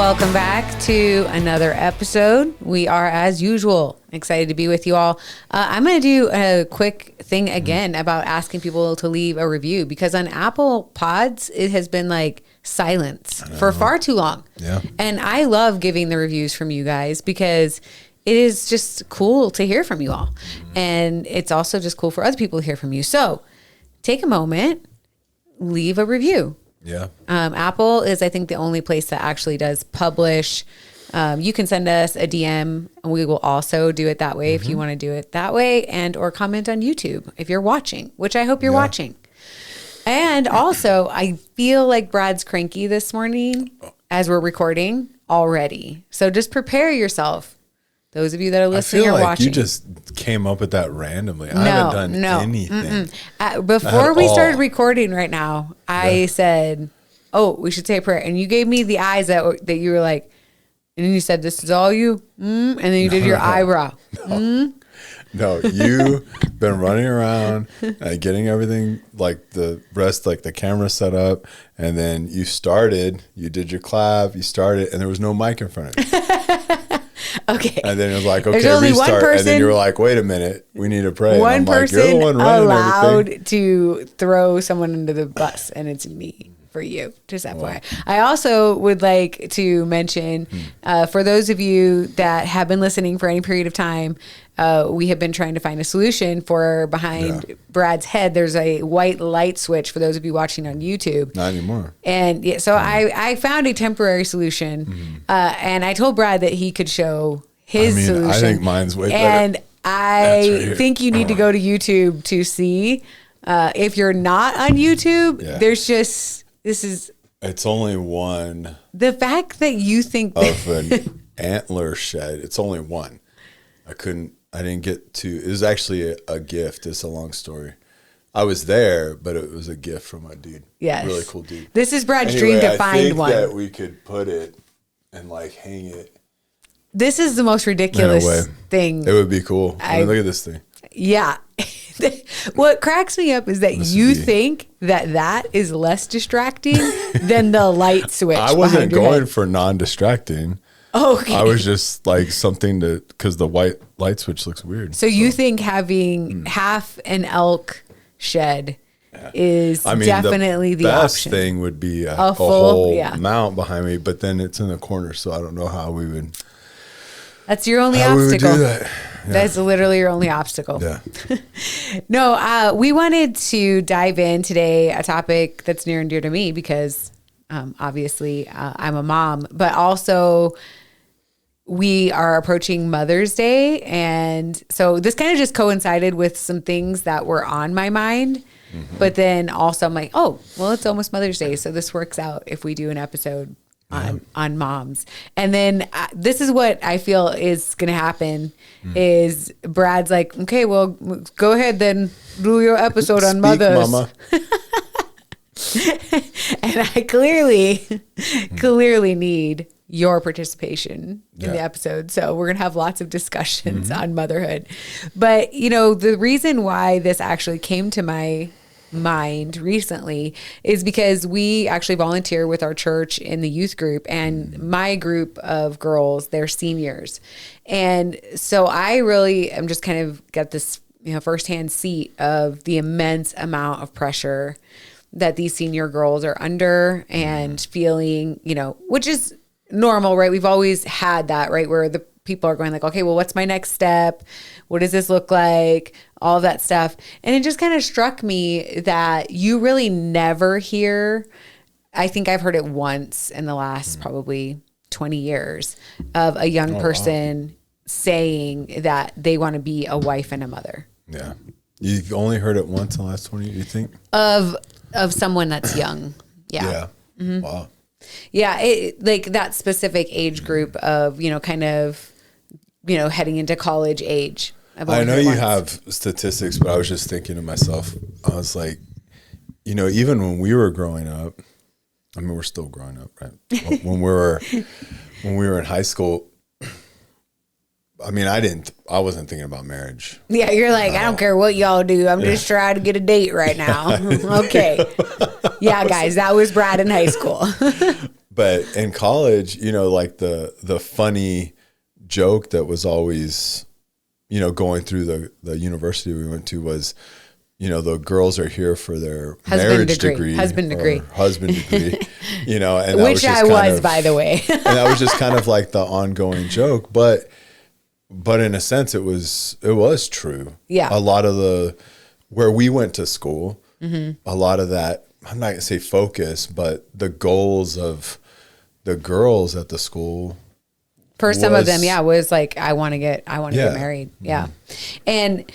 Welcome back to another episode. We are, as usual, excited to be with you all. I'm going to do a quick thing again about asking people to leave a review, because on Apple Pods, it has been like silence for far too long. Yeah. And I love giving the reviews from you guys because it is just cool to hear from you all. And it's also just cool for other people to hear from you. So take a moment, leave a review. Yeah. Apple is, I think, the only place that actually does publish. You can send us a DM and we will also do it that way if you want to do it that way, and or comment on YouTube if you're watching, which I hope you're watching. And also, I feel like Brad's cranky this morning as we're recording already. So just prepare yourself. Those of you that are listening or watching. You just came up with that randomly. I haven't done anything. Before we started recording right now, I said, oh, we should say a prayer. And you gave me the eyes that you were like, and then you said, this is all you? And then you did your eyebrow. No, you've been running around getting everything, like the rest, like the camera set up. And then you did your clap, and there was no mic in front of you. Okay. And then it was like, okay, restart. And then you were like, wait a minute, we need to pray. One and I'm person like, you're the one running allowed everything. to throw someone under the bus, and it's me. For you, just FYI. Wow. I also would like to mention, for those of you that have been listening for any period of time, we have been trying to find a solution for behind Brad's head. There's a white light switch for those of you watching on YouTube. Not anymore. And so I found a temporary solution, and I told Brad that he could show his solution. I think mine's way better. And I think you need to go to YouTube to see. If you're not on YouTube, there's just... It's only one. The fact that you think of an antler shed, it's only one. I didn't get to, it was actually a gift. It's a long story. I was there, but it was a gift from a dude. Yes. Really cool dude. This is Brad's dream to find one. I think that we could put it and like hang it. This is the most ridiculous thing. It would be cool. Look at this thing. Yeah. What cracks me up is that you think that is less distracting than the light switch. I wasn't going for non-distracting. Okay. I was just like something because the white light switch looks weird. So you think having half an elk shed is definitely the best option. Thing would be a whole mount behind me, but then it's in the corner, so I don't know how we would. That's your only obstacle. We would do that. Yeah. That's literally your only obstacle. Yeah. No, we wanted to dive in today, a topic that's near and dear to me because obviously I'm a mom, but also we are approaching Mother's Day. And so this kind of just coincided with some things that were on my mind. Mm-hmm. But then also I'm like, oh, well, it's almost Mother's Day. So this works out if we do an episode on moms. And then this is what I feel is going to happen is Brad's like, okay, well, go ahead then do your episode on mothers. Mama. And I clearly need your participation in the episode. So we're going to have lots of discussions on motherhood. But, the reason why this actually came to my mind recently is because we actually volunteer with our church in the youth group, and my group of girls, they're seniors. And so I really am just kind of got this, firsthand seat of the immense amount of pressure that these senior girls are under and feeling, which is normal, right? We've always had that, right? Where the people are going like, okay, well, what's my next step? What does this look like? All of that stuff. And it just kind of struck me that you really never hear, I think I've heard it once in the last probably 20 years, of a young person saying that they want to be a wife and a mother. Yeah. You've only heard it once in the last 20 years, you think? Of someone that's young. Yeah. Yeah. Mm-hmm. Wow. Yeah. Like that specific age group of, kind of, heading into college age. I know you have statistics, but I was just thinking to myself, I was like, even when we were growing up, I mean, we're still growing up, right? When we were in high school, I mean, I wasn't thinking about marriage. Yeah. You're like, I don't care what y'all do. I'm just trying to get a date right now. Okay. Yeah, guys, that was Brad in high school. But in college, you know, like the funny joke that was always, you know, going through the university we went to was, you know, the girls are here for their husband degree, husband degree, you know, and which I was, by the way. And that was just kind of like the ongoing joke, but in a sense it was true. Yeah. A lot of where we went to school, a lot of that, I'm not gonna say focus, but the goals of the girls at the school, for some of them, was like, I want to get married. Yeah. And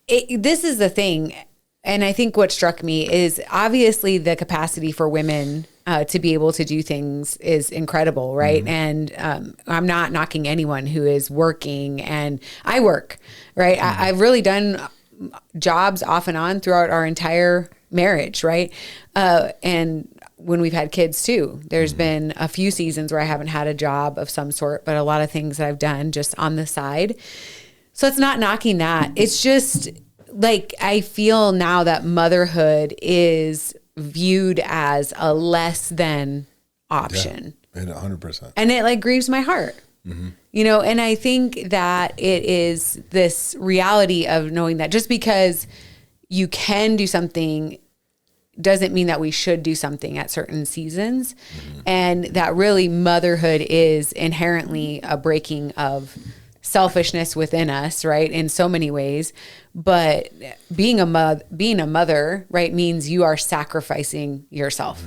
this is the thing. And I think what struck me is obviously the capacity for women to be able to do things is incredible, right? And I'm not knocking anyone who is working, and I work, right? I've really done jobs off and on throughout our entire marriage, right? And when we've had kids too, there's been a few seasons where I haven't had a job of some sort, but a lot of things that I've done just on the side. So it's not knocking that. It's just like, I feel now that motherhood is viewed as a less than option. Yeah, 100%. And it like grieves my heart, you know? And I think that it is this reality of knowing that just because you can do something doesn't mean that we should do something at certain seasons. And that really motherhood is inherently a breaking of selfishness within us, right? In so many ways. But being a mother, right, means you are sacrificing yourself.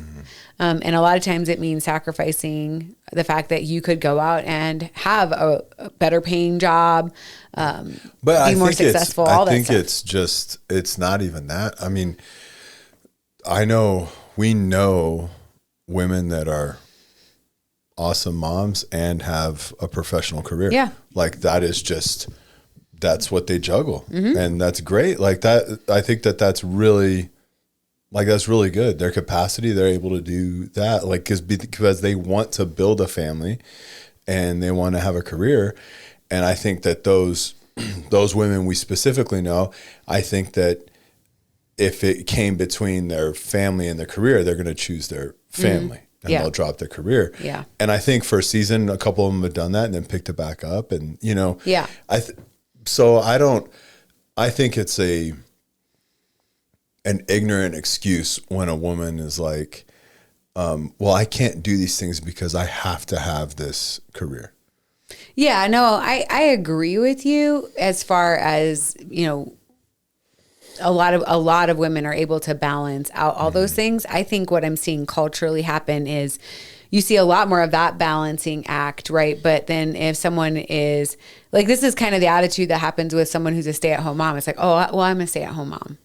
And a lot of times it means sacrificing the fact that you could go out and have a better paying job, be more successful, all that stuff. It's not even that. I mean, we know women that are awesome moms and have a professional career. Yeah. Like that's what they juggle. And that's great. Like that, I think that's really good. Their capacity, they're able to do that. Like, because they want to build a family and they want to have a career. And I think that those women we specifically know, I think that if it came between their family and their career, they're going to choose their family. And they'll drop their career. Yeah. And I think for a season, a couple of them have done that and then picked it back up. And, you know, I think it's an ignorant excuse when a woman is like, well, I can't do these things because I have to have this career. Yeah, no, I agree with you as far as, you know, a lot of women are able to balance out all those things. I think what I'm seeing culturally happen is you see a lot more of that balancing act, right? But then if someone is like, this is kind of the attitude that happens with someone who's a stay-at-home mom. It's like, oh, well, I'm a stay-at-home mom,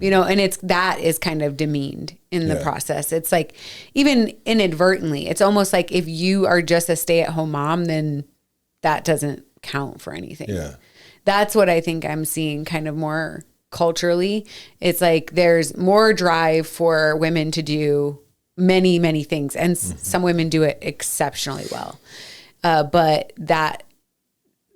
you know, and that is kind of demeaned in the process. It's like, even inadvertently, it's almost like if you are just a stay-at-home mom, then that doesn't count for anything. Yeah. That's what I think I'm seeing kind of more culturally. It's like there's more drive for women to do many, many things. And some women do it exceptionally well. But that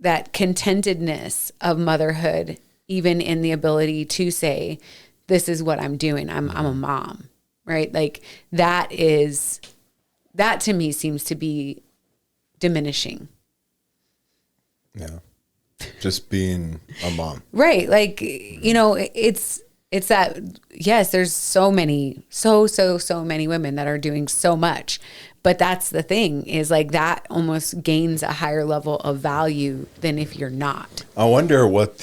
contentedness of motherhood, even in the ability to say, this is what I'm doing. I'm a mom, right? Like that to me seems to be diminishing. Yeah. Just being a mom. Right. Like, you know, it's that, yes, there's so many women that are doing so much, but that's the thing is like that almost gains a higher level of value than if you're not. I wonder what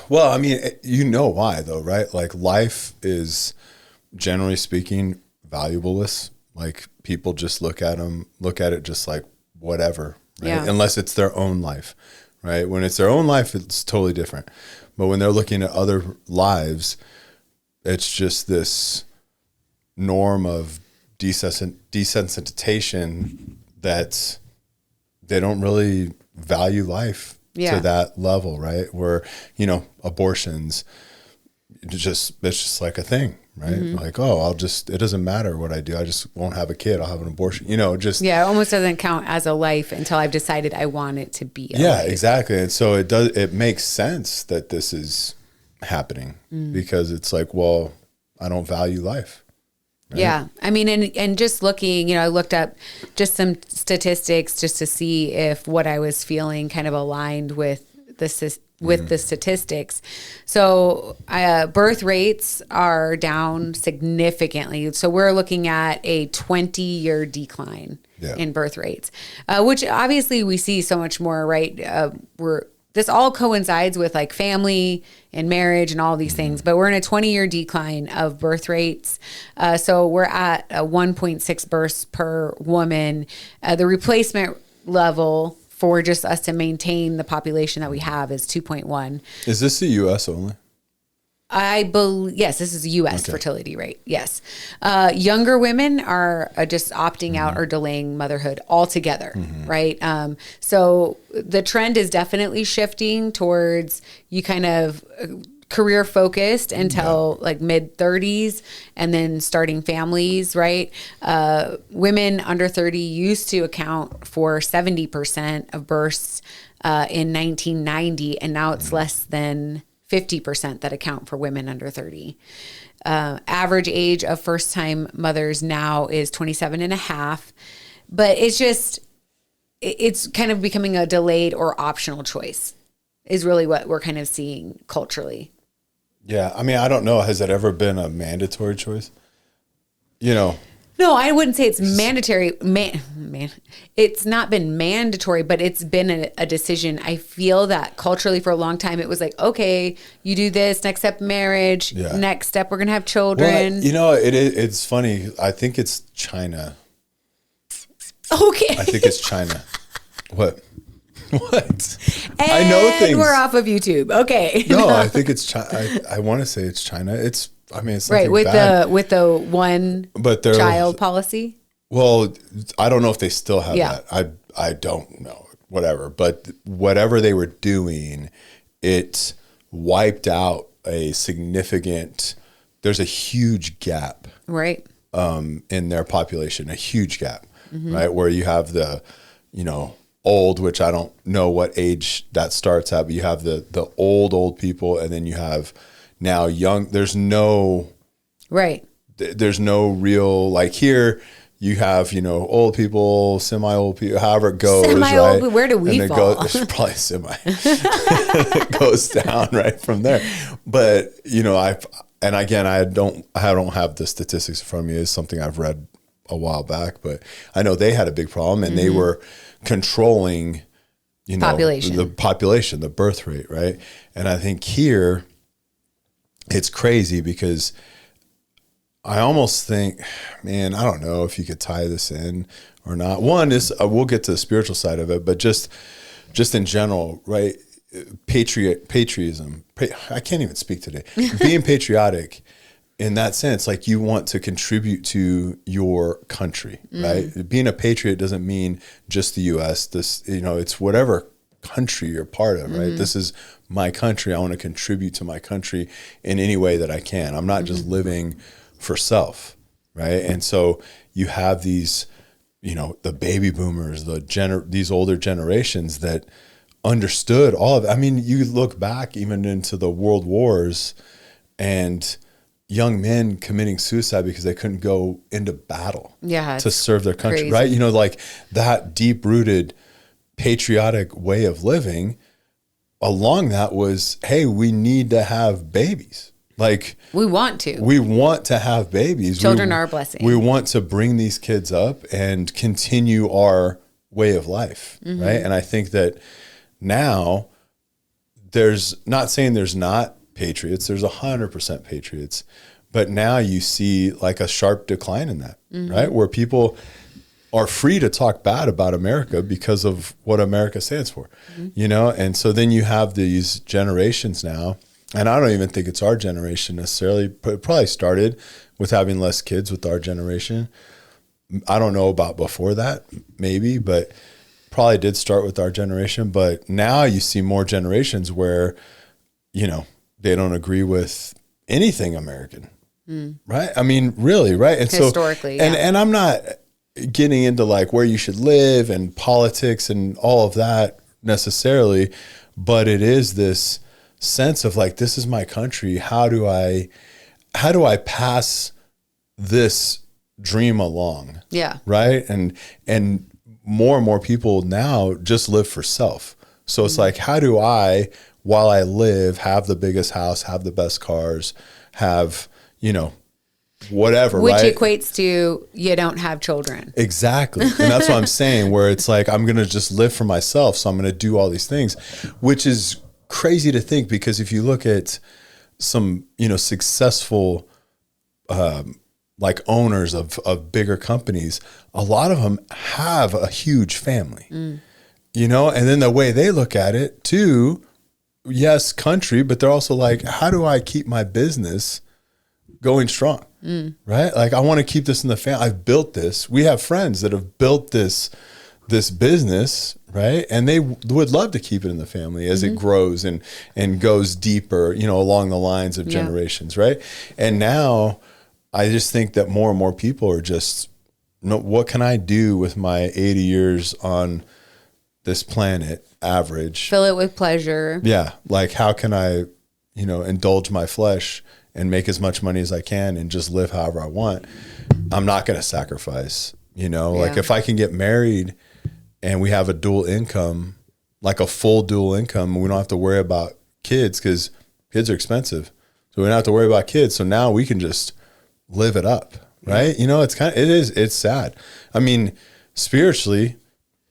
well, I mean, you know why though, right? Like life is generally speaking valuableless. Like people just look at it just like whatever, right? Yeah. Unless it's their own life. Right? When it's their own life, it's totally different. But when they're looking at other lives, it's just this norm of desensitization that they don't really value life to that level, right? Where, you know, abortions, it's just like a thing, right? Like, oh, it doesn't matter what I do. I just won't have a kid. I'll have an abortion, you know, just. Yeah. It almost doesn't count as a life until I've decided I want it to be a life. Exactly. And so it makes sense that this is happening because it's like, well, I don't value life. Right? Yeah. I mean, and just looking, I looked up just some statistics just to see if what I was feeling kind of aligned with the statistics. So birth rates are down significantly. So we're looking at a 20-year decline in birth rates, which obviously we see so much more, right? This all coincides with like family and marriage and all these things, but we're in a 20-year decline of birth rates. So we're at a 1.6 births per woman. The replacement level for just us to maintain the population that we have is 2.1. Is this the U.S. only? I believe, yes, this is a U.S. fertility rate. Yes. Younger women are just opting out or delaying motherhood altogether, right? So the trend is definitely shifting towards you kind of career focused until like mid 30s and then starting families, right? Women under 30 used to account for 70% of births in 1990, and now it's less than 50% that account for women under 30. Average age of first-time mothers now is 27 and a half, but it's kind of becoming a delayed or optional choice is really what we're kind of seeing culturally. Yeah. I mean, I don't know. Has it ever been a mandatory choice? No, I wouldn't say it's mandatory. It's not been mandatory, but it's been a decision. I feel that culturally for a long time, it was like, okay, you do this, next step, marriage. Yeah. Next step, we're going to have children. Well, it's funny. I think it's China. Okay. I think it's China. What? And I know things. We're off of YouTube. Okay. No, I think it's China. I want to say it's China. It's right with bad. the one child policy. Well, I don't know if they still have that. I don't know. Whatever, but whatever they were doing, it wiped out a significant. There's a huge gap, right, in their population, a huge gap, right, where you have the, old, which I don't know what age that starts at, but you have the old people, and then you have now young. There's no real, like, here you have, old people, semi-old people, however it goes, semi-old, right? Where do we fall? It's probably semi. It goes down right from there. But, I don't have the statistics in front of me. It's something I've read a while back, but I know they had a big problem, and they were controlling, the population, the birth rate, right? And I think here it's crazy because I almost think, man, I don't know if you could tie this in or not. One is, we'll get to the spiritual side of it, but just in general, right? Patriotism. I can't even speak today. Being patriotic in that sense, like, you want to contribute to your country, right? Being a patriot doesn't mean just the U.S. It's whatever country you're part of, right? This is my country. I want to contribute to my country in any way that I can. I'm not just living for self, right? And so you have these, the baby boomers, these older generations that understood all of it. I mean, you look back even into the world wars and young men committing suicide because they couldn't go into battle to serve their country, crazy. Right? Like, that deep-rooted patriotic way of living along that was, hey, we need to have babies. Like, we want to have babies. Children are a blessing. We want to bring these kids up and continue our way of life, right? And I think that now not saying there's not patriots, there's 100% patriots, but now you see like a sharp decline in that, right? Where people are free to talk bad about America because of what America stands for, And so then you have these generations now, and I don't even think it's our generation necessarily, but it probably started with having less kids with our generation. I don't know about before that, maybe, but probably did start with our generation. But now you see more generations where, they don't agree with anything American, right? I mean, really, right? And historically, and I'm not getting into like where you should live and politics and all of that necessarily, but it is this sense of like, this is my country. How do I pass this dream along. Yeah. Right. And more people now just live for self. So it's like, how do I, while I live, have the biggest house, have the best cars, have, whatever, which right? equates to you don't have children. Exactly. And that's what I'm saying, where it's like, I'm going to just live for myself. So I'm going to do all these things, which is crazy to think, because if you look at some, successful, like owners of bigger companies, a lot of them have a huge family, and then the way they look at it too, yes, country, but they're also like, how do I keep my business going strong? Right? Like, I want to keep this in the family. I've built this. We have friends that have built this business, right? And they would love to keep it in the family as it grows and goes deeper, along the lines of generations, right? And now I just think that more and more people are just, what can I do with my 80 years on this planet average? Fill it with pleasure. Yeah. Like, how can I, indulge my flesh and make as much money as I can and just live however I want? I'm not going to sacrifice, like if I can get married and we have a dual income, like a full dual income, and we don't have to worry about kids, because kids are expensive. So we don't have to worry about kids. So now we can just live it up, right? It's sad. I mean, spiritually,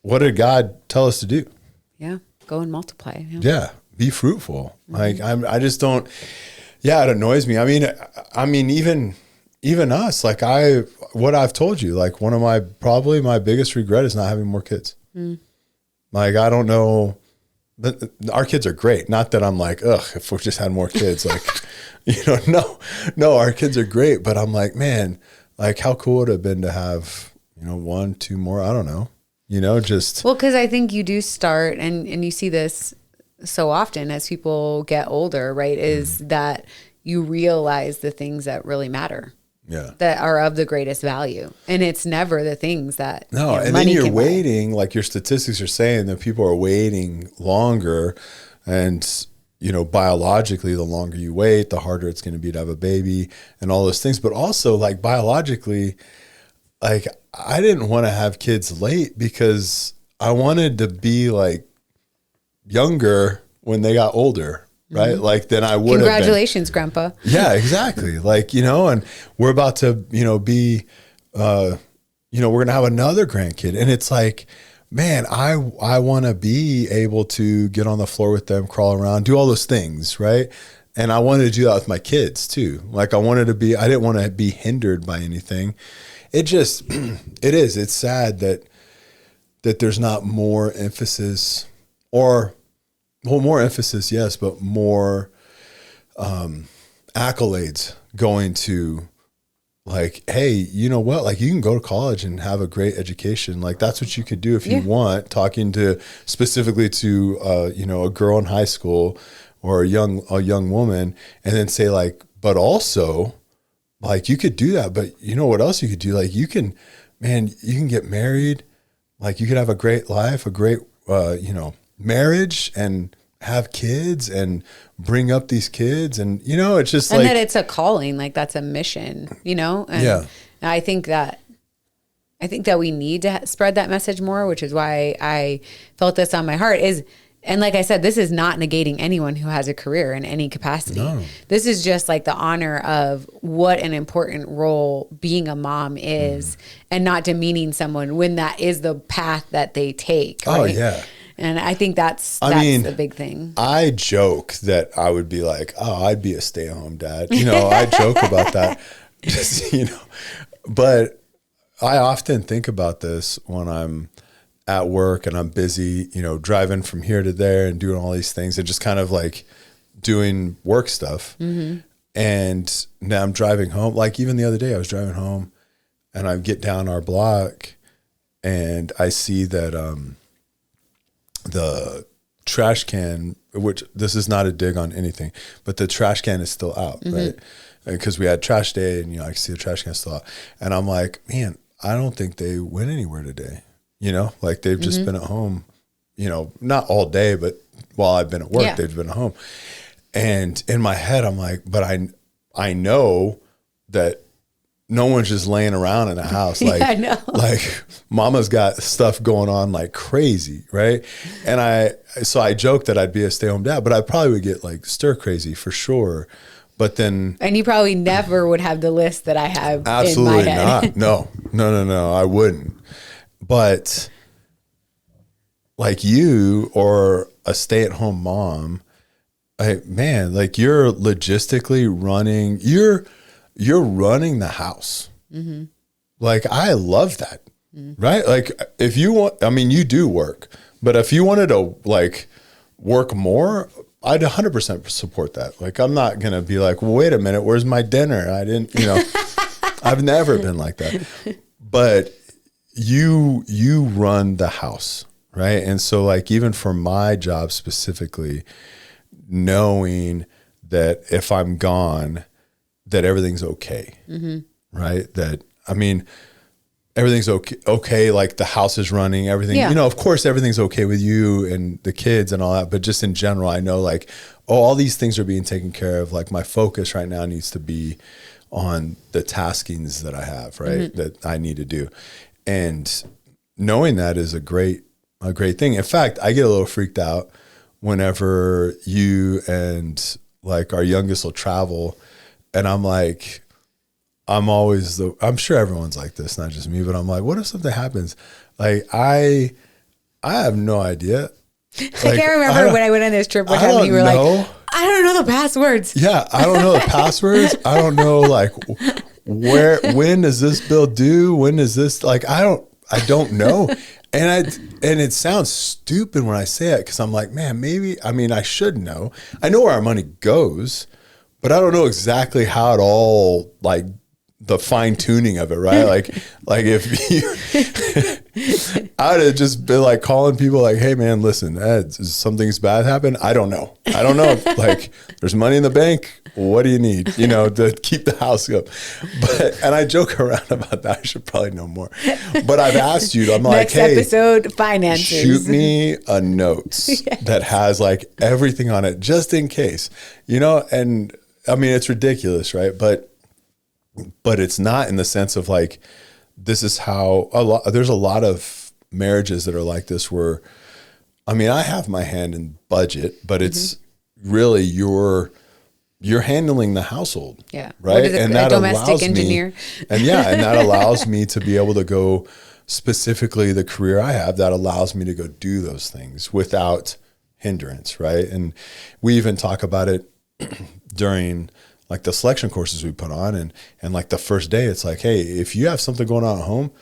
what did God tell us to do? Yeah. Go and multiply. Yeah. Be fruitful. Like, I just don't, it annoys me. I mean, even us, like what I've told you, like one of probably my biggest regret is not having more kids. Like, I don't know, but our kids are great. Not that I'm like, ugh, if we just had more kids, like, no, our kids are great. But I'm like, man, like, how cool would it have been to have, 1, 2 more? I don't know, just. Well, because I think you do start, and you see this so often as people get older, right, is that you realize the things that really matter. Yeah. That are of the greatest value. And it's never the things that and then you're waiting, like your statistics are saying that people are waiting longer, and biologically, the longer you wait, the harder it's going to be to have a baby and all those things. But also, like, biologically, like, I didn't want to have kids late because I wanted to be like younger when they got older. Right. Like, then I would have. Congratulations, Grandpa. Yeah, exactly. Like, and we're about to, be, we're going to have another grandkid. And it's like, man, I want to be able to get on the floor with them, crawl around, do all those things. Right. And I wanted to do that with my kids too. Like, I didn't want to be hindered by anything. It's sad that there's not more emphasis, or more emphasis, yes, but more accolades going to, like, hey, you know what? Like, you can go to college and have a great education. Like, that's what you could do if you want. Talking specifically to a girl in high school or a young woman, and then say, like, but also, like, you could do that. But you know what else you could do? Like, you can get married. Like, you could have a great life, a great marriage, and have kids and bring up these kids, and it's just and like, that it's a calling, like that's a mission, and I think that we need to spread that message more, which is why I felt this on my heart and like I said, this is not negating anyone who has a career in any capacity. No. This is just like the honor of what an important role being a mom is, and not demeaning someone when that is the path that they take. Right? Oh yeah. And I think that's the big thing. I joke that I would be like, oh, I'd be a stay-at-home dad. I joke about that. Just, but I often think about this when I'm at work and I'm busy, driving from here to there and doing all these things and just kind of like doing work stuff. Mm-hmm. And now I'm driving home. Like, even the other day I was driving home and I get down our block and I see that, the trash can, which this is not a dig on anything, but the trash can is still out, right? Because we had trash day, and I can see the trash can still out. And I'm like, man, I don't think they went anywhere today. Like, they've just been at home, not all day, but while I've been at work, they've been at home. And in my head, I'm like, but I know that no one's just laying around in the house. Like, I know. Like mama's got stuff going on like crazy. Right. And so I joked that I'd be a stay-at-home dad, but I probably would get like stir crazy for sure. But then. And you probably never would have the list that I have Absolutely in my head. not. No, I wouldn't. But like you or a stay-at-home mom, man, like you're logistically running, you're running the house. Mm-hmm. Like, I love that. Mm-hmm. Right. Like if you want, I mean, you do work, but if you wanted to like work more, I'd 100% support that. Like, I'm not going to be like, well, wait a minute, where's my dinner? I didn't, I've never been like that, but you run the house. Right. And so like, even for my job specifically, knowing that if I'm gone, that everything's okay. Mm-hmm. Right. That, I mean, everything's okay. Like the house is running, everything, of course, everything's okay with you and the kids and all that. But just in general, I know like, all these things are being taken care of. Like my focus right now needs to be on the taskings that I have, right. Mm-hmm. That I need to do. And knowing that is a great thing. In fact, I get a little freaked out whenever you and like our youngest will travel, and I'm like, I'm sure everyone's like this, not just me, but I'm like, what if something happens? Like I have no idea. Like, I can't remember when I went on this trip one time and you were like, I don't know the passwords. Yeah, I don't know the passwords. I don't know like when does this bill due? When is this, like I don't know. And it sounds stupid when I say it, because I'm like, man, maybe, I mean, I should know. I know where our money goes, but I don't know exactly how it all, like the fine tuning of it, right? Like if you, I'd have just been like calling people like, hey man, listen, something's bad happened. I don't know. Like there's money in the bank. What do you need, to keep the house up? And I joke around about that. I should probably know more, but I've asked you, I'm like, hey, episode, finances. Shoot me a notes that has like everything on it, just in case, and I mean, it's ridiculous, right? But it's not in the sense of like, this is how there's a lot of marriages that are like this where, I mean, I have my hand in budget, but it's really you're handling the household. Yeah. Right. What is it, and that domestic engineer. And that allows me to be able to go, specifically the career I have, that allows me to go do those things without hindrance. Right. And we even talk about it during like the selection courses we put on, and like the first day, it's like, hey, if you have something going on at home,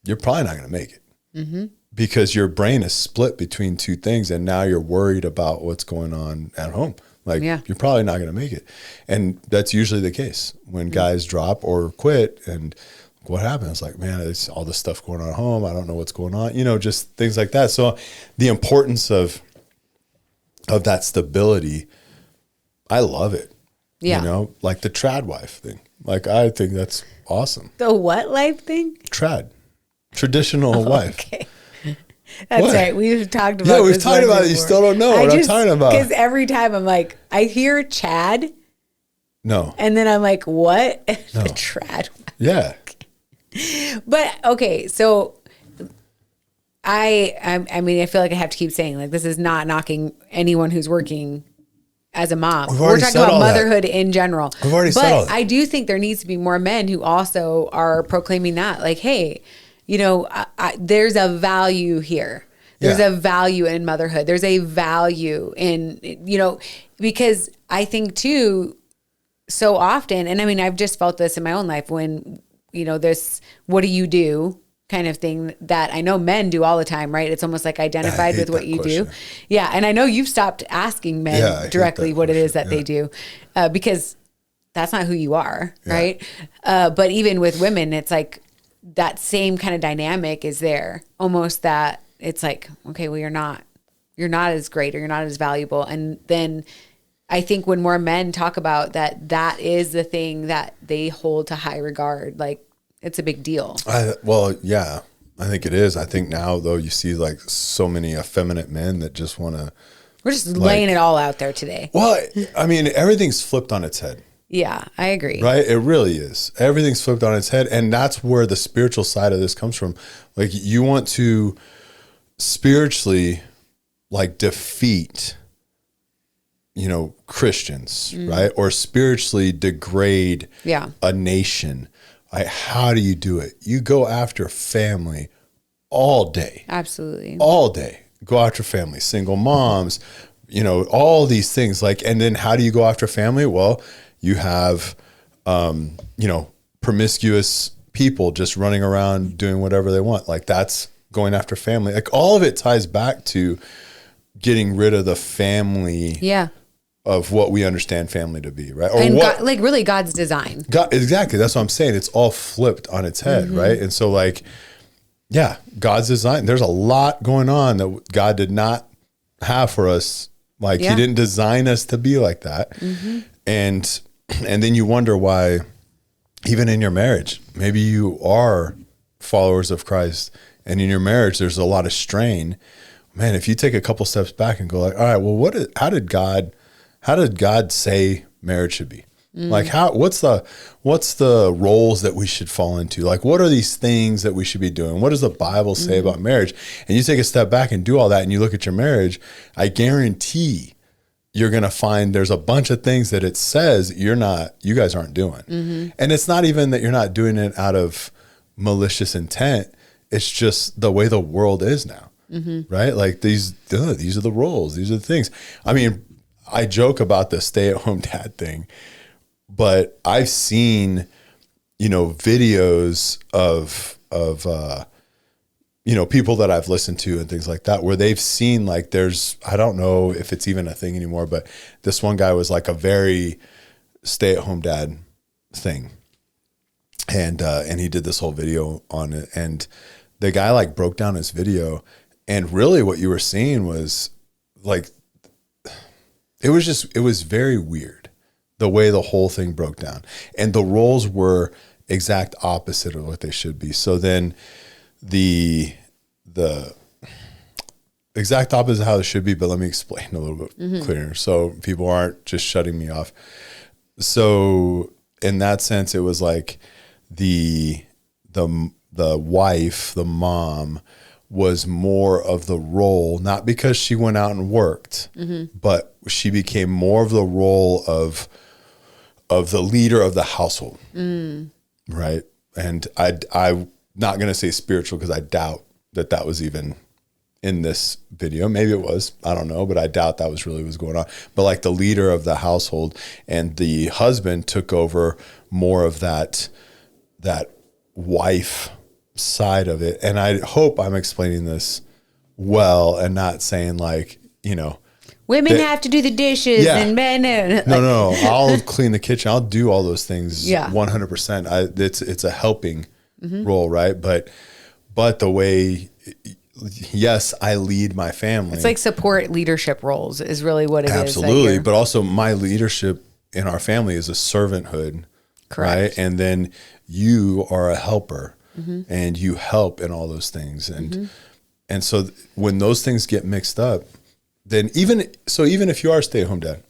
you're probably not going to make it. Mm-hmm. Because your brain is split between two things, and now you're worried about what's going on at home. Like you're probably not going to make it. And that's usually the case when guys drop or quit. And what happens? Like, man, it's all this stuff going on at home. I don't know what's going on, just things like that. So the importance of that stability, I love it. Yeah. Like the trad wife thing. Like, I think that's awesome. The what life thing? Trad. Traditional wife. Okay. That's what? Right. We've talked about this. Yeah, we've talked about it. You still don't know what I'm talking about. Because every time I'm like, I hear Chad. No. And then I'm like, what? No. The trad wife. Yeah. But, okay, so I mean, I feel like I have to keep saying, like, this is not knocking anyone who's working as a mom. We're talking about motherhood in general. We've already said all that. But I do think there needs to be more men who also are proclaiming that. Like, hey, there's a value here. There's a value in motherhood. There's a value in, because I think too, so often, and I mean, I've just felt this in my own life when, this, what do you do? Kind of thing that I know men do all the time, right? It's almost like identified with what you do. Yeah. And I know you've stopped asking men directly what it is that they do, because that's not who you are. Right. But even with women, it's like that same kind of dynamic is there, almost that it's like, okay, well, you're not as great, or you're not as valuable. And then I think when more men talk about that is the thing that they hold to high regard, like, it's a big deal. Well, yeah, I think it is. I think now, though, you see like so many effeminate men that just want to. We're just laying it all out there today. Well, I mean, everything's flipped on its head. Yeah, I agree. Right? It really is. Everything's flipped on its head. And that's where the spiritual side of this comes from. Like, you want to spiritually, like, defeat, Christians, right? Or spiritually degrade a nation. Like, how do you do it? You go after family all day. Absolutely. All day. Go after family, single moms, all these things. Like, and then how do you go after family? Well, you have, promiscuous people just running around doing whatever they want. Like, that's going after family. Like, all of it ties back to getting rid of the family of what we understand family to be, right? Or and what, God, like, really God's design. God, exactly. That's what I'm saying. It's all flipped on its head, right? And so, like, yeah, God's design. There's a lot going on that God did not have for us. Like, he didn't design us to be like that. And then you wonder why, even in your marriage, maybe you are followers of Christ, and in your marriage, there's a lot of strain. Man, if you take a couple steps back and go like, all right, well, how did God say marriage should be? Like, what's the roles that we should fall into? Like, what are these things that we should be doing? What does the Bible say about marriage? And you take a step back and do all that, and you look at your marriage, I guarantee you're going to find there's a bunch of things that it says you guys aren't doing. And it's not even that you're not doing it out of malicious intent. It's just the way the world is now, right? Like, these are the roles. These are the things. I mean, I joke about the stay-at-home dad thing, but I've seen, videos of people that I've listened to and things like that, where they've seen, like, I don't know if it's even a thing anymore, but this one guy was like a very stay-at-home dad thing. And he did this whole video on it, and the guy, like, broke down his video, and really what you were seeing was, like, it was very weird the way the whole thing broke down, and the roles were exact opposite of what they should be. So then the exact opposite of how it should be, but let me explain a little bit clearer so people aren't just shutting me off. So in that sense, it was like the wife, the mom, was more of the role, not because she went out and worked, but she became more of the role of the leader of the household, right? And I'm not going to say spiritual, because I doubt that was even in this video. Maybe it was, I don't know, but I doubt that was really what's going on. But like the leader of the household, and the husband took over more of that wife side of it. And I hope I'm explaining this well and not saying like, women have to do the dishes and men. No. I'll clean the kitchen. I'll do all those things. 100%. It's a helping role, right? But the way, yes, I lead my family. It's like support leadership roles is really what it is. Absolutely. But also my leadership in our family is a servanthood. Correct. Right? And then you are a helper, and you help in all those things. And so when those things get mixed up, then even if you are a stay-at-home dad,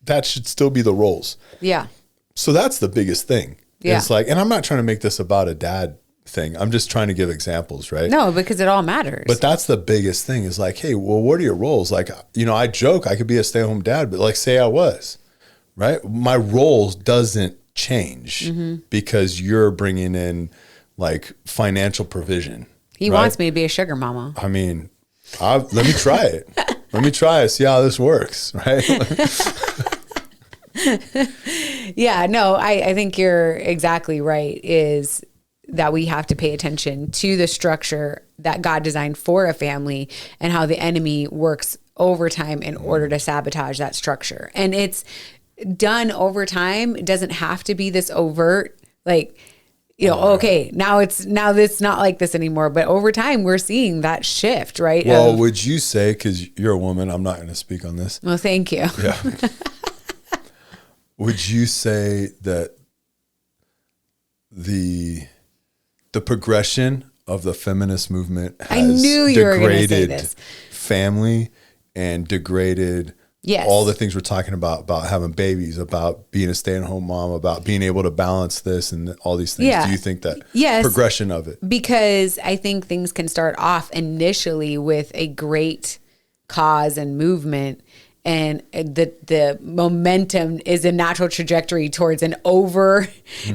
that should still be the roles. Yeah. So that's the biggest thing. Yeah. It's like, and I'm not trying to make this about a dad thing. I'm just trying to give examples, right? No, because it all matters. But that's the biggest thing is like, hey, well, what are your roles? Like, I joke I could be a stay-at-home dad, but like, say I was, right? My roles doesn't change because you're bringing in like financial provision. He wants me to be a sugar mama. I mean, let me try it. Let me try it. See how this works, right? Yeah, no, I think you're exactly right, is that we have to pay attention to the structure that God designed for a family and how the enemy works overtime in order to sabotage that structure. And it's done over time. It doesn't have to be this overt, like, okay, now it's not like this anymore. But over time, we're seeing that shift, right? Well, would you say, because you're a woman, I'm not going to speak on this. Well, thank you. Yeah. Would you say that the progression of the feminist movement has degraded family and degraded Yes. All the things we're talking about having babies, about being a stay-at-home mom, about being able to balance this and all these things. Yeah. Do you think that Yes, progression of it? Because I think things can start off initially with a great cause and movement, and the momentum is a natural trajectory towards an over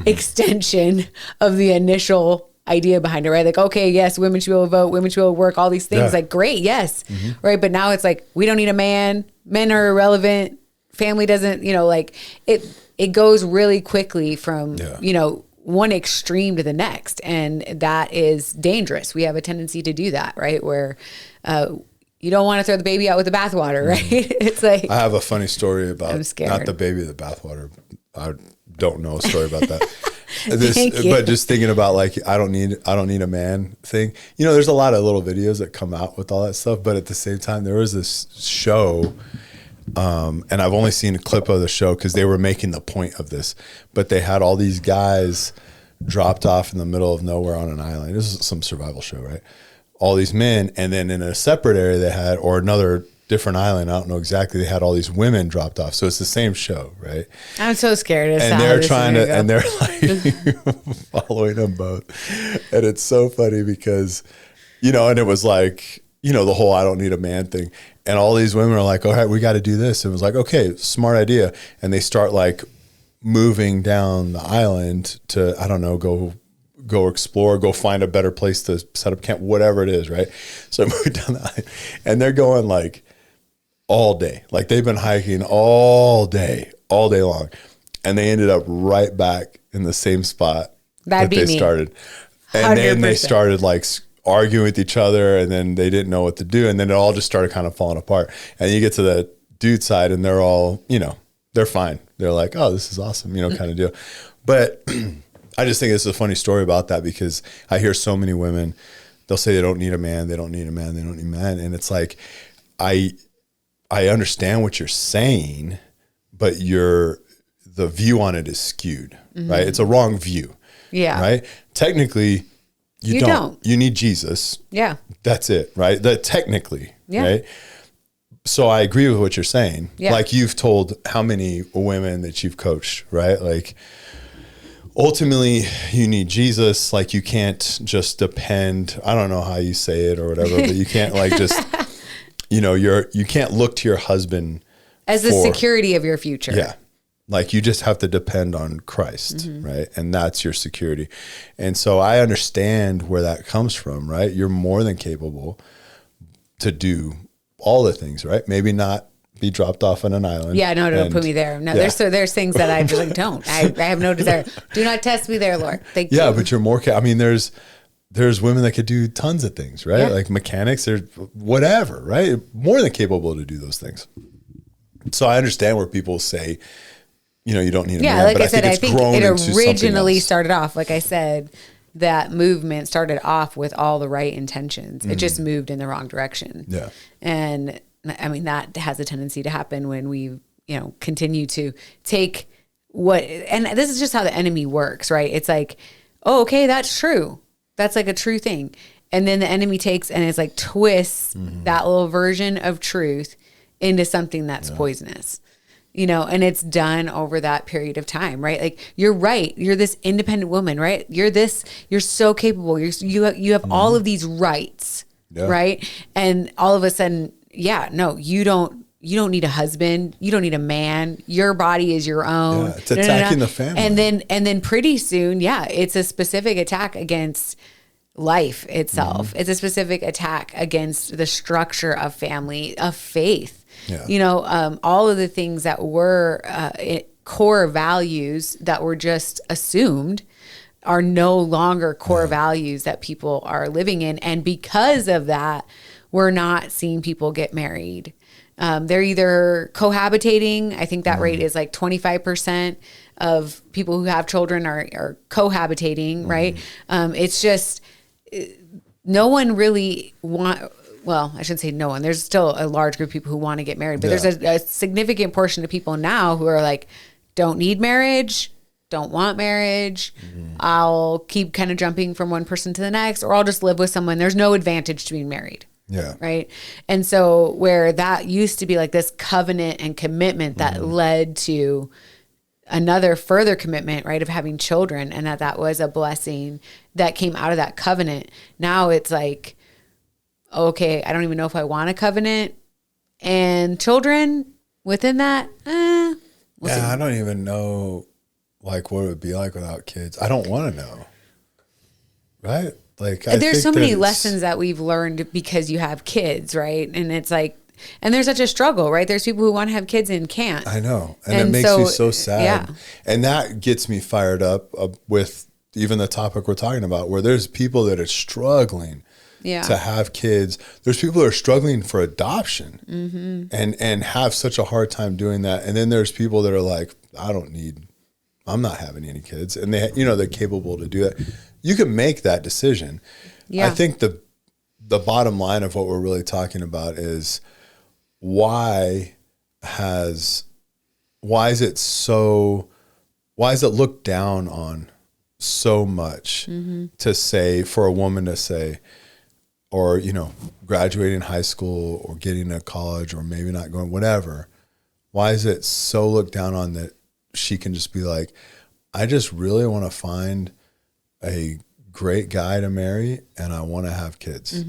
extension of the initial idea behind it, right? Like, okay, yes, women should be able to vote, women should be able to work, all these things. Like, great, yes. Right. But now it's like, we don't need a man. Men are irrelevant. Family doesn't, like it goes really quickly from, one extreme to the next. And that is dangerous. We have a tendency to do that, right? Where you don't want to throw the baby out with the bathwater, right? It's like, I have a funny story about I'm scared. not the baby, the bathwater. I don't know a story about that. But just thinking about like, I don't need a man thing. There's a lot of little videos that come out with all that stuff. But at the same time, there was this show, and I've only seen a clip of the show because they were making the point of this. But they had all these guys dropped off in the middle of nowhere on an island. This is some survival show, right? All these men, and then in a separate area they had, or another different island, I don't know exactly, they had all these women dropped off. So it's the same show, right? I'm so scared. And they're trying to, and they're like following them both. And it's so funny because, and it was like, the whole I don't need a man thing. And all these women are like, all right, we got to do this. And it was like, okay, smart idea. And they start like moving down the island to, I don't know, go explore, go find a better place to set up camp, whatever it is, right? So I moved down the island, and they're going like all day. Like they've been hiking all day long. And they ended up right back in the same spot that they started. And 100%. Then they started like arguing with each other, and then they didn't know what to do. And then it all just started kind of falling apart. And you get to the dude side and they're all, they're fine. They're like, oh, this is awesome, kind of deal. But I just think it's a funny story about that because I hear so many women, they'll say they don't need a man, they don't need a man, they don't need a man. And it's like, I understand what you're saying, but the view on it is skewed, right? It's a wrong view. Yeah. Right? Technically, you don't. You need Jesus. Yeah. That's it, right? Technically, right? So I agree with what you're saying. Yeah. Like you've told how many women that you've coached, right? Like, ultimately, you need Jesus. Like you can't just depend. I don't know how you say it or whatever, but you can't like just, you can't look to your husband as the security of your future. Yeah. Like you just have to depend on Christ, right? And that's your security. And so I understand where that comes from, right? You're more than capable to do all the things, right? Maybe not be dropped off on an island. Yeah, no, don't put me there. No, there's things that I just like, don't. I have no desire. Do not test me there, Lord. Thank you. Yeah, but you're more, there's women that could do tons of things, right? Yeah. Like mechanics or whatever, right? More than capable to do those things. So I understand where people say, you don't need a man. Like I said, I think it originally started off, like I said, that movement started off with all the right intentions. It just moved in the wrong direction. Yeah. And that has a tendency to happen when we, continue to take and this is just how the enemy works, right? It's like, oh, okay, that's true. That's like a true thing. And then the enemy takes and it's like twists that little version of truth into something that's poisonous. And it's done over that period of time, right? Like you're right. You're this independent woman, right? You're so capable. You have all of these rights, right? And all of a sudden, no, you don't need a husband. You don't need a man. Your body is your own. Yeah, it's attacking the family. And then pretty soon, it's a specific attack against life itself. It's a specific attack against the structure of family, of faith. Yeah. All of the things that were core values that were just assumed are no longer core values that people are living in. And because of that, we're not seeing people get married. They're either cohabitating. I think that rate is like 25% of people who have children are cohabitating, right? It's just no one really well, I shouldn't say no one. There's still a large group of people who want to get married, but there's a significant portion of people now who are like, don't need marriage, don't want marriage. I'll keep kind of jumping from one person to the next, or I'll just live with someone. There's no advantage to being married, Yeah. Right. And so where that used to be like this covenant and commitment that led to another further commitment, right, of having children, and that was a blessing that came out of that covenant. Now it's like, okay, I don't even know if I want a covenant and children within that. We'll see. I don't even know like what it would be like without kids. I don't want to know. Right? Like there's so many lessons that we've learned because you have kids, right? And it's like, and there's such a struggle, right? There's people who want to have kids and can't. I know. And it makes me so sad. Yeah. And that gets me fired up with even the topic we're talking about, where there's people that are struggling to have kids. There's people that are struggling for adoption and have such a hard time doing that. And then there's people that are like, I'm not having any kids. And they're capable to do it. You can make that decision. Yeah. I think the bottom line of what we're really talking about is why is it looked down on so much to say, for a woman to say, or, graduating high school or getting to college or maybe not going, whatever. Why is it so looked down on that she can just be like, I just really want to find a great guy to marry and I want to have kids.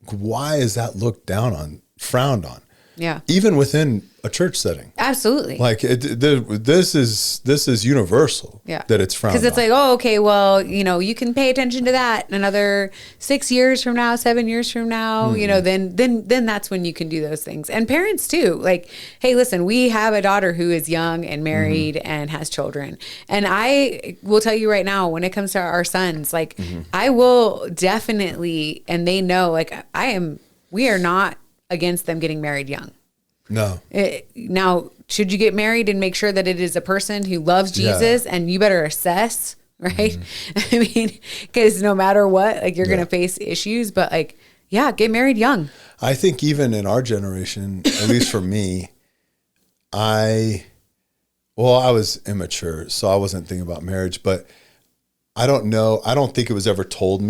Why is that looked down on, frowned on? Yeah. Even within a church setting. Absolutely. Like this is universal. Yeah. That it's frowned on. Because it's like, oh, okay, well, you can pay attention to that another 6 years from now, 7 years from now, then that's when you can do those things. And parents too. Like, hey, listen, we have a daughter who is young and married and has children. And I will tell you right now, when it comes to our sons, like I will definitely, and they know, like we are not against them getting married young. No. Now, should you get married and make sure that it is a person who loves Jesus, and you better assess, right? I mean, because no matter what, like you're going to face issues, but like, get married young. I think even in our generation, at least for me, I was immature, so I wasn't thinking about marriage, but I don't know. I don't think it was ever told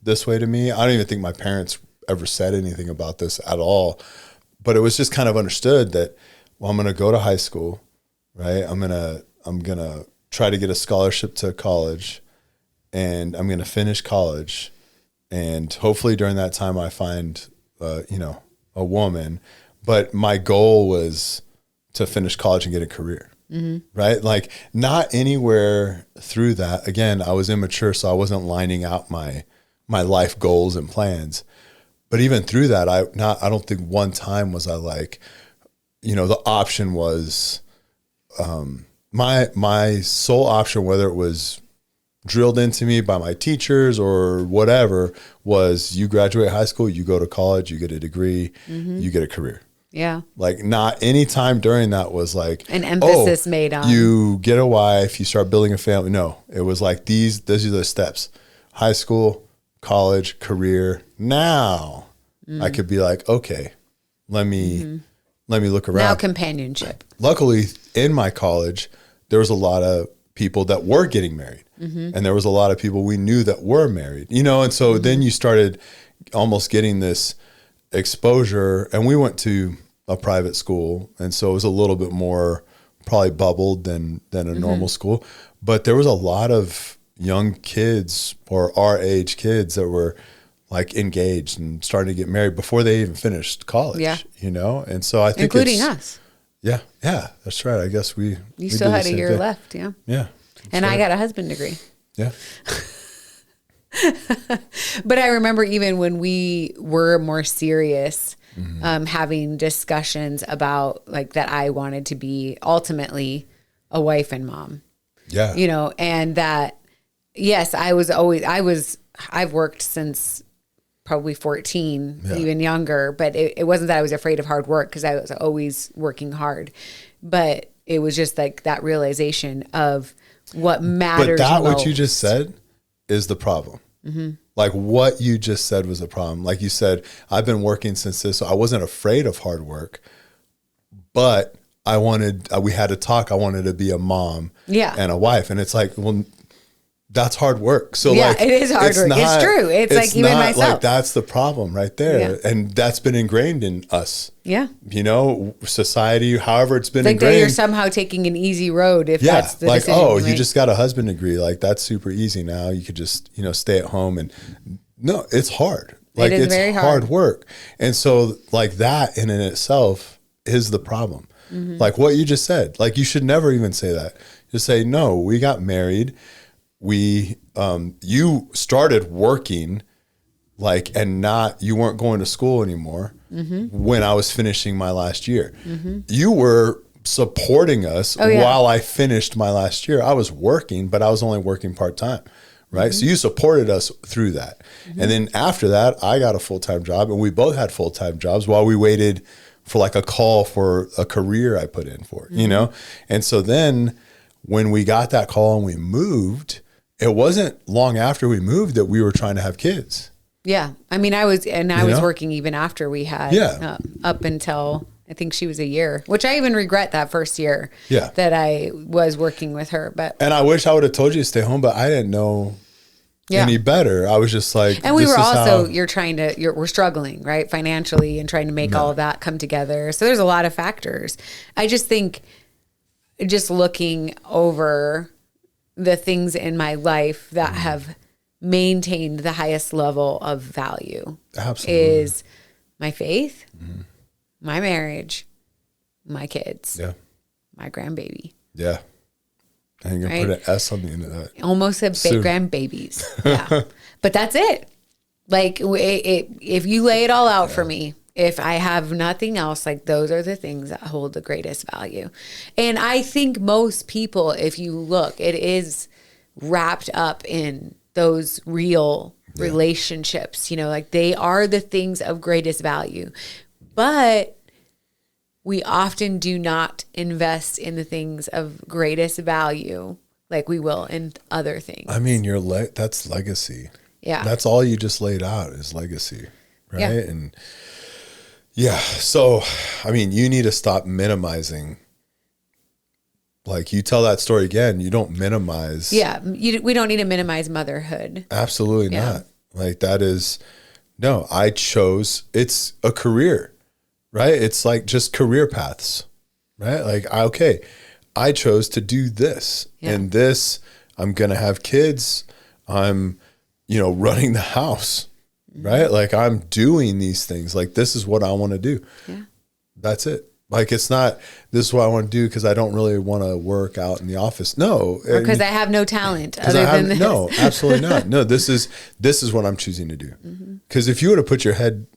this way to me. I don't even think my parents ever said anything about this at all, but it was just kind of understood that, well, I'm going to go to high school, right? I'm going to try to get a scholarship to college, and I'm going to finish college. And hopefully during that time I find, a woman, but my goal was to finish college and get a career. Right? Like not anywhere through that. Again, I was immature, so I wasn't lining out my life goals and plans. But even through that, I don't think one time was I like, the option was, my sole option, whether it was drilled into me by my teachers or whatever, was you graduate high school, you go to college, you get a degree, you get a career. Yeah. Like not any time during that was like an emphasis made on you get a wife, you start building a family. No, it was like these are the steps: high school, college, career. Now I could be like, okay, let me look around. Now companionship. Luckily, in my college, there was a lot of people that were getting married, and there was a lot of people we knew that were married. And so then you started almost getting this exposure, and we went to a private school, and so it was a little bit more probably bubbled than a normal school. But there was a lot of young kids or our age kids that were like engaged and starting to get married before they even finished college. Yeah. And so I think including us. Yeah, that's right. I guess you still had a year left. Yeah. And right. I got a husband degree. Yeah. But I remember even when we were more serious, having discussions about like that I wanted to be ultimately a wife and mom. Yeah. And that, yes, I've worked since probably 14, even younger, but it wasn't that I was afraid of hard work because I was always working hard, but it was just like that realization of what matters. But what you just said is the problem. Like what you just said was a problem. Like you said, I've been working since this, so I wasn't afraid of hard work, but we had to talk. I wanted to be a mom and a wife. And it's like, well, that's hard work. So yeah, like, it is hard work. It's true. It's like even myself. Like that's the problem right there. Yeah. And that's been ingrained in us. Yeah. You know, society, however it's been like ingrained. That you're somehow taking an easy road if that's the like, decision oh, you you make. just got a husband degree. Like that's super easy now. You could just, you know, stay at home and no, it's hard. Like it is it's very hard work. And so like that in itself is the problem. Mm-hmm. Like what you just said, like you should never even say that. Just say, no, we got married. You started working like, and you weren't going to school anymore when I was finishing my last year. You were supporting us while I finished my last year. I was working, but I was only working part-time. Right. So you supported us through that. And then after that, I got a full-time job and we both had full-time jobs while we waited for like a call for a career I put in for, you know? And so then when we got that call and we moved, it wasn't long after we moved that we were trying to have kids. Yeah. I mean, I was working even after we had, up until I think she was a year, which I even regret that first year that I was working with her. And I wish I would have told you to stay home, but I didn't know any better. I was just like, and we were also, we're struggling, right? Financially and trying to make all of that come together. So there's a lot of factors. I just think just looking over the things in my life that have maintained the highest level of value is my faith, my marriage, my kids, my grandbaby. Yeah. And you're going to put an S on the end of that. Almost said grandbabies. Yeah. But that's it. Like if you lay it all out for me, if I have nothing else, like those are the things that hold the greatest value. And I think most people, if you look, it is wrapped up in those real relationships, you know, like they are the things of greatest value. But we often do not invest in the things of greatest value like we will in other things. I mean, that's legacy. Yeah. That's all you just laid out is legacy, right? Yeah. And so, I mean, you need to stop minimizing. Like you tell that story again, you don't minimize. Yeah. We don't need to minimize motherhood. Absolutely not. Like I chose, it's a career, right? It's like just career paths, right? Like, I chose to do this and this, I'm going to have kids. I'm, running the house, right? Like I'm doing these things. Like, this is what I want to do. Yeah. That's it. Like, it's not, this is what I want to do because I don't really want to work out in the office. No. Or because I have no talent other than this. No, absolutely not. No, this is what I'm choosing to do. Because if you would have put your head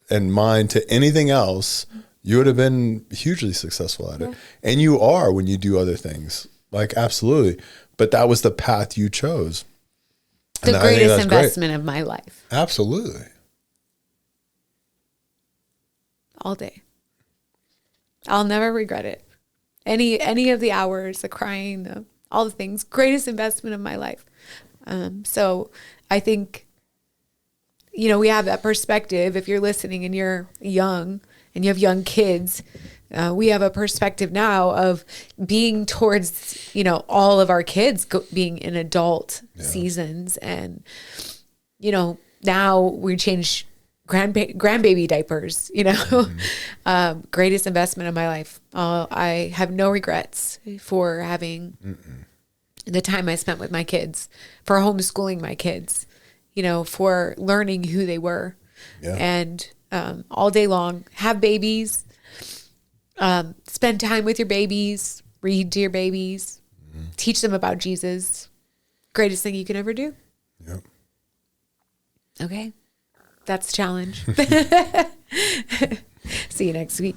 and mind to anything else, you would have been hugely successful at it. And you are when you do other things. Like, absolutely. But that was the path you chose. The greatest investment of my life. Absolutely. All day. I'll never regret it. Any of the hours, the crying, all the things, greatest investment of my life. So I think, we have that perspective. If you're listening and you're young and you have young kids, we have a perspective now of being towards, all of our kids being in adult seasons. And, now we change grandbaby diapers, greatest investment of my life. I have no regrets for having the time I spent with my kids, for homeschooling my kids, for learning who they were and all day long, have babies, spend time with your babies, read to your babies, teach them about Jesus. Greatest thing you can ever do. Yep. Okay. That's the challenge. See you next week.